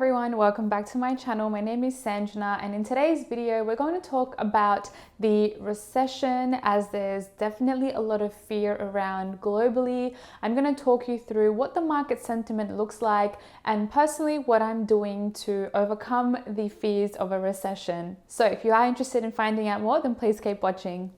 everyone, welcome back to my channel. My name is Sanjana, and in today's video we're going to talk about the recession, as there's definitely a lot of fear around globally. I'm going to talk you through what the market sentiment looks like and personally what I'm doing to overcome the fears of a recession. So if you are interested in finding out more, then please keep watching.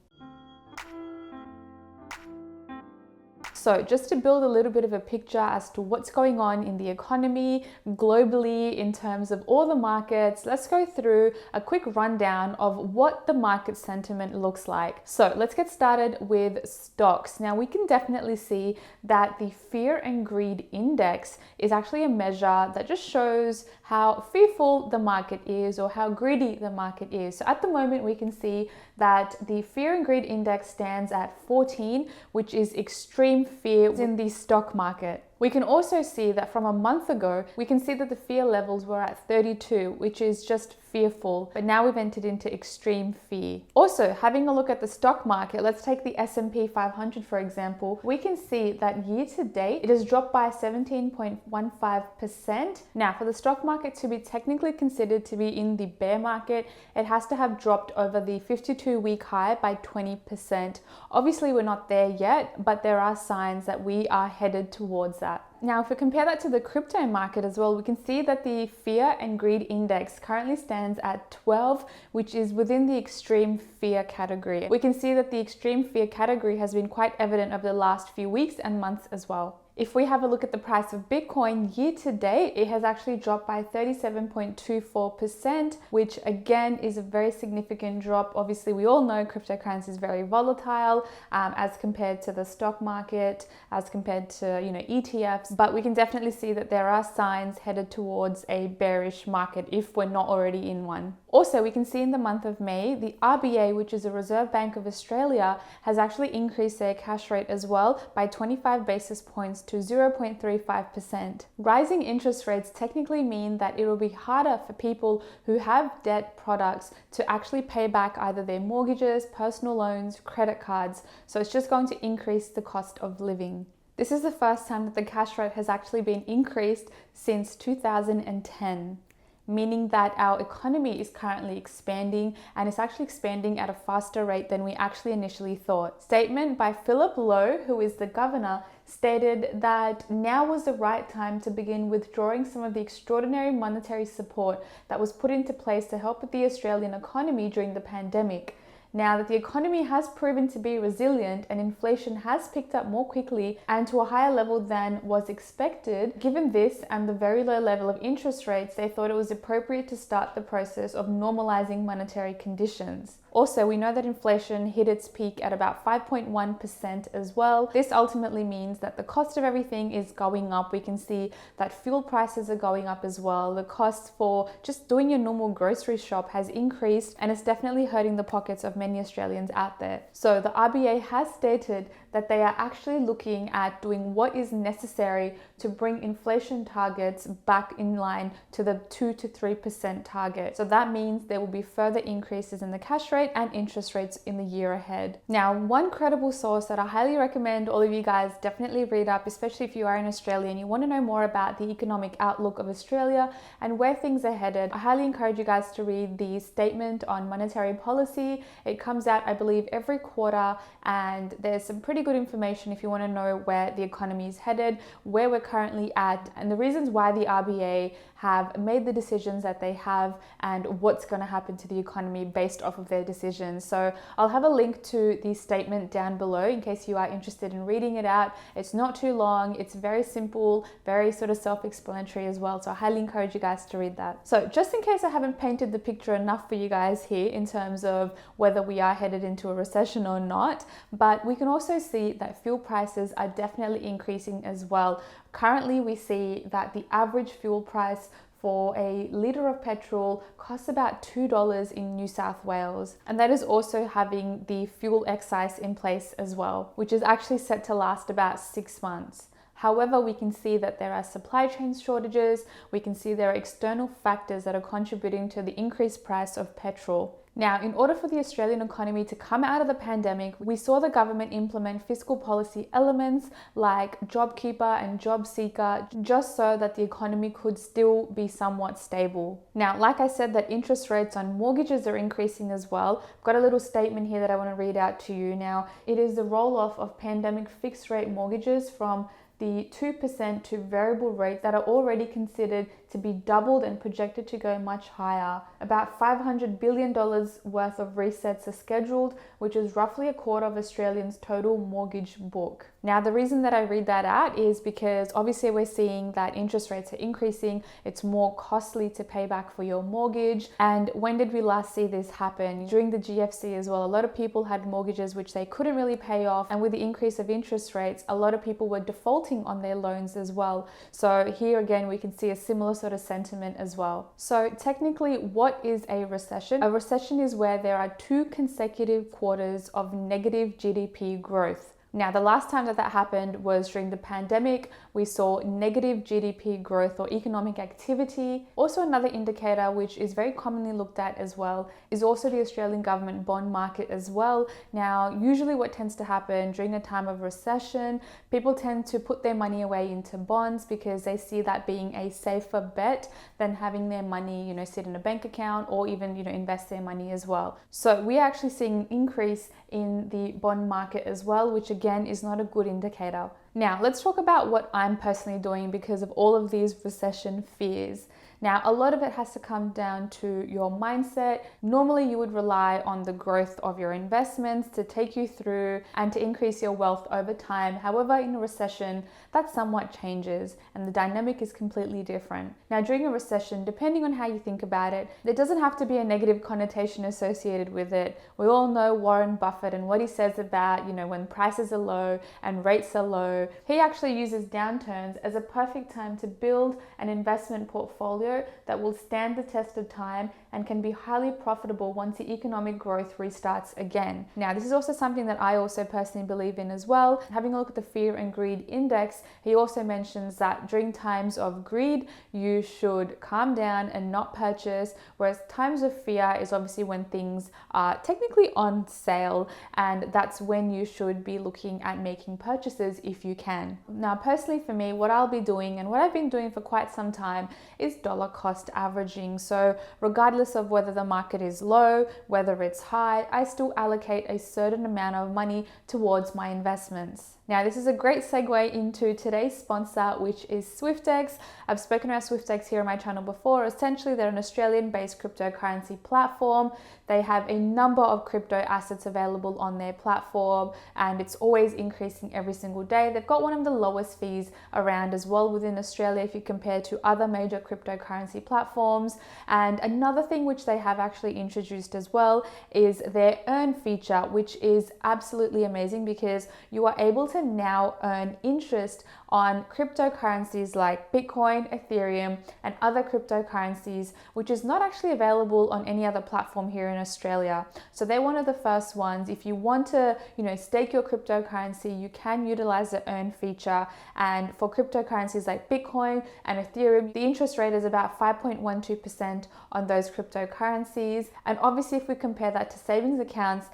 So just to build a little bit of a picture as to what's going on in the economy globally in terms of all the markets, let's go through a quick rundown of what the market sentiment looks like. So let's get started with stocks. Now we can definitely see that the fear and greed index is actually a measure that just shows how fearful the market is or how greedy the market is. So at the moment we can see that the fear and greed index stands at 14, which is extreme fear in the stock market. We can also see that from a month ago, we can see that the fear levels were at 32, which is just fearful, but now we've entered into extreme fear. Also, having a look at the stock market, let's take the S&P 500 for example, we can see that year to date, it has dropped by 17.15%. Now, for the stock market to be technically considered to be in the bear market, it has to have dropped over the 52-week high by 20%. Obviously, we're not there yet, but there are signs that we are headed towards that. Now, if we compare that to the crypto market as well, we can see that the fear and greed index currently stands at 12, which is within the extreme fear category. We can see that the extreme fear category has been quite evident over the last few weeks and months as well. If we have a look at the price of Bitcoin year to date, it has actually dropped by 37.24%, which again is a very significant drop. Obviously, we all know cryptocurrency is very volatile as compared to the stock market, as compared to ETFs, but we can definitely see that there are signs headed towards a bearish market if we're not already in one. Also, we can see in the month of May, the RBA, which is the Reserve Bank of Australia, has actually increased their cash rate as well by 25 basis points to 0.35%. Rising interest rates technically mean that it will be harder for people who have debt products to actually pay back either their mortgages, personal loans, credit cards. So it's just going to increase the cost of living. This is the first time that the cash rate has actually been increased since 2010. Meaning that our economy is currently expanding, and it's actually expanding at a faster rate than we actually initially thought. Statement by Philip Lowe, who is the governor, stated that now was the right time to begin withdrawing some of the extraordinary monetary support that was put into place to help with the Australian economy during the pandemic. Now that the economy has proven to be resilient and inflation has picked up more quickly and to a higher level than was expected, given this and the very low level of interest rates, they thought it was appropriate to start the process of normalizing monetary conditions. Also, we know that inflation hit its peak at about 5.1% as well. This ultimately means that the cost of everything is going up. We can see that fuel prices are going up as well. The cost for just doing your normal grocery shop has increased, and it's definitely hurting the pockets of many Australians out there. So the RBA has stated that they are actually looking at doing what is necessary to bring inflation targets back in line to the 2 to 3% target. So that means there will be further increases in the cash rate and interest rates in the year ahead. Now, one credible source that I highly recommend all of you guys definitely read up, especially if you are in Australia and you want to know more about the economic outlook of Australia and where things are headed, I highly encourage you guys to read the Statement on Monetary Policy. It comes out, I believe, every quarter, and there's some pretty good information if you want to know where the economy is headed, where we're currently at, and the reasons why the RBA have made the decisions that they have and what's going to happen to the economy based off of their decisions. So I'll have a link to the statement down below in case you are interested in reading it out. It's not too long, it's very simple, very sort of self-explanatory as well, so I highly encourage you guys to read that. So just in case I haven't painted the picture enough for you guys here in terms of whether we are headed into a recession or not, but we can also see that fuel prices are definitely increasing as well. Currently, we see that the average fuel price for a litre of petrol costs about $2 in New South Wales. And that is also having the fuel excise in place as well, which is actually set to last about 6 months. However, we can see that there are supply chain shortages. We can see there are external factors that are contributing to the increased price of petrol. Now, in order for the Australian economy to come out of the pandemic, we saw the government implement fiscal policy elements like JobKeeper and JobSeeker, just so that the economy could still be somewhat stable. Now, like I said, that interest rates on mortgages are increasing as well. I've got a little statement here that I want to read out to you. Now, it is the roll-off of pandemic fixed rate mortgages from the 2% to variable rates that are already considered to be doubled and projected to go much higher. About $500 billion worth of resets are scheduled, which is roughly a quarter of Australians' total mortgage book. Now, the reason that I read that out is because obviously we're seeing that interest rates are increasing. It's more costly to pay back for your mortgage. And when did we last see this happen? During the GFC as well. A lot of people had mortgages which they couldn't really pay off. And with the increase of interest rates, a lot of people were defaulting on their loans as well. So here again, we can see a similar sort of sentiment as well. So technically, what is a recession? A recession is where there are 2 consecutive quarters of negative GDP growth. Now, the last time that happened was during the pandemic. We saw negative GDP growth or economic activity. Also, another indicator which is very commonly looked at as well is also the Australian government bond market as well. Now, usually what tends to happen during a time of recession, people tend to put their money away into bonds because they see that being a safer bet than having their money, sit in a bank account or even, invest their money as well. So we're actually seeing an increase in the bond market as well, which again is not a good indicator. Now, let's talk about what I'm personally doing because of all of these recession fears. Now, a lot of it has to come down to your mindset. Normally, you would rely on the growth of your investments to take you through and to increase your wealth over time. However, in a recession, that somewhat changes and the dynamic is completely different. Now, during a recession, depending on how you think about it, there doesn't have to be a negative connotation associated with it. We all know Warren Buffett and what he says about, when prices are low and rates are low. He actually uses downturns as a perfect time to build an investment portfolio that will stand the test of time and can be highly profitable once the economic growth restarts again. Now, this is also something that I also personally believe in as well. Having a look at the Fear and Greed Index, he also mentions that during times of greed, you should calm down and not purchase, whereas times of fear is obviously when things are technically on sale, and that's when you should be looking at making purchases if you can. Now, personally for me, what I'll be doing and what I've been doing for quite some time is dollar cost averaging. So regardless of whether the market is low, whether it's high, I still allocate a certain amount of money towards my investments. Now, this is a great segue into today's sponsor, which is SwiftX. I've spoken about SwiftX here on my channel before. Essentially, they're an Australian-based cryptocurrency platform. They have a number of crypto assets available on their platform, and it's always increasing every single day. They've got one of the lowest fees around as well within Australia if you compare to other major cryptocurrency platforms. And another thing which they have actually introduced as well is their earn feature, which is absolutely amazing because you are able to now earn interest on cryptocurrencies like Bitcoin, Ethereum, and other cryptocurrencies, which is not actually available on any other platform here in Australia. So they're one of the first ones. If you want to, stake your cryptocurrency, you can utilize the earn feature. And for cryptocurrencies like Bitcoin and Ethereum, the interest rate is about 5.12% on those cryptocurrencies. And obviously, if we compare that to savings accounts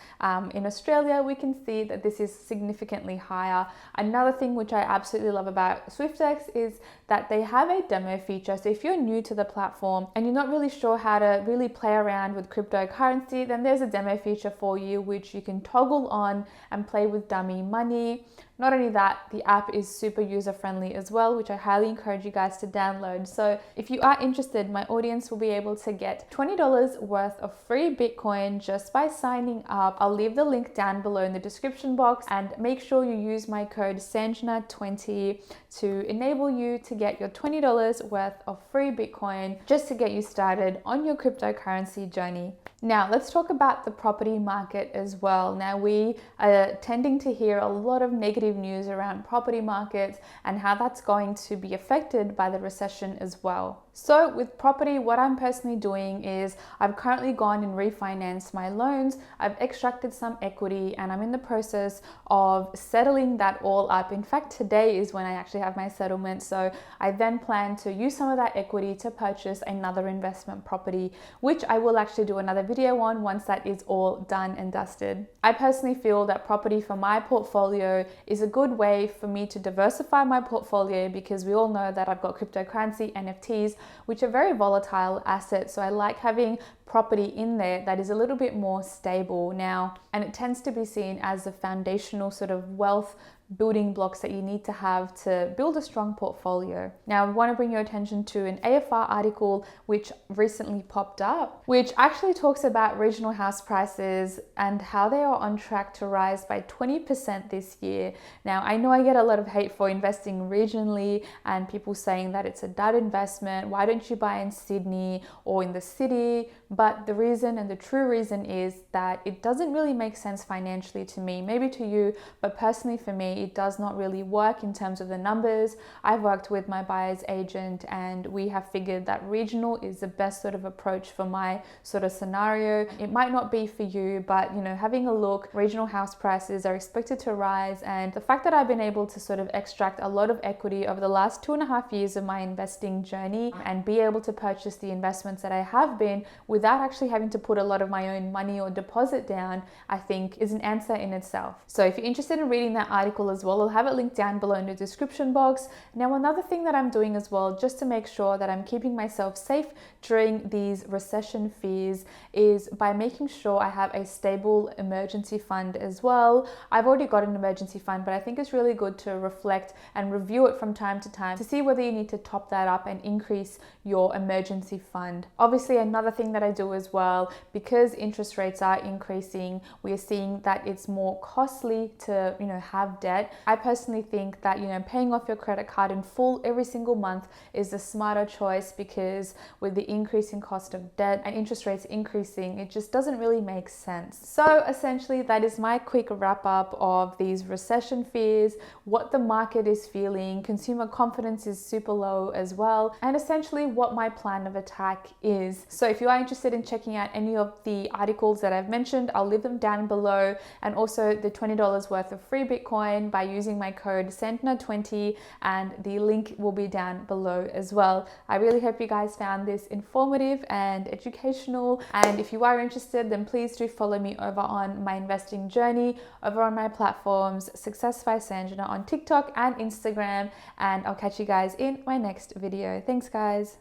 in Australia, we can see that this is significantly higher. Another thing which I absolutely love about SwiftX is that they have a demo feature. So if you're new to the platform and you're not really sure how to really play around with cryptocurrency, then there's a demo feature for you which you can toggle on and play with dummy money. Not only that, the app is super user-friendly as well, which I highly encourage you guys to download. So if you are interested, my audience will be able to get $20 worth of free Bitcoin just by signing up. I'll leave the link down below in the description box, and make sure you use my code SANJNA20 to enable you to get your $20 worth of free Bitcoin just to get you started on your cryptocurrency journey. Now, let's talk about the property market as well. Now, we are tending to hear a lot of negative negative news around property markets and how that's going to be affected by the recession as well. So with property, what I'm personally doing is I've currently gone and refinanced my loans. I've extracted some equity and I'm in the process of settling that all up. In fact, today is when I actually have my settlement. So I then plan to use some of that equity to purchase another investment property, which I will actually do another video on once that is all done and dusted. I personally feel that property for my portfolio is a good way for me to diversify my portfolio, because we all know that I've got cryptocurrency, NFTs, which are very volatile assets. So I like having property in there that is a little bit more stable now, and it tends to be seen as the foundational sort of wealth building blocks that you need to have to build a strong portfolio. Now, I want to bring your attention to an AFR article which recently popped up, which actually talks about regional house prices and how they are on track to rise by 20% this year. Now, I know I get a lot of hate for investing regionally and people saying that it's a dud investment. Why don't you buy in Sydney or in the city? But the reason, and the true reason, is that it doesn't really make sense financially to me, maybe to you, but personally for me, it does not really work in terms of the numbers. I've worked with my buyer's agent and we have figured that regional is the best sort of approach for my sort of scenario. It might not be for you, but having a look, regional house prices are expected to rise, and the fact that I've been able to sort of extract a lot of equity over the last 2.5 years of my investing journey and be able to purchase the investments that I have been without actually having to put a lot of my own money or deposit down, I think is an answer in itself. So if you're interested in reading that article as well, I'll have it linked down below in the description box. Now, another thing that I'm doing as well, just to make sure that I'm keeping myself safe during these recession fears, is by making sure I have a stable emergency fund as well. I've already got an emergency fund, but I think it's really good to reflect and review it from time to time to see whether you need to top that up and increase your emergency fund. Obviously, another thing that I do as well, because interest rates are increasing, we are seeing that it's more costly to have debt. I personally think that paying off your credit card in full every single month is the smarter choice, because with the increase in cost of debt and interest rates increasing, it just doesn't really make sense. So essentially, that is my quick wrap up of these recession fears, what the market is feeling. Consumer confidence is super low as well, and essentially what my plan of attack is. So if you are interested in checking out any of the articles that I've mentioned, I'll leave them down below, and also the $20 worth of free Bitcoin by using my code Santana20, and the link will be down below as well. I really hope you guys found this informative and educational, and if you are interested, then please do follow me over on my investing journey over on my platforms Success by Sanjana on TikTok and Instagram, and I'll catch you guys in my next video. Thanks guys.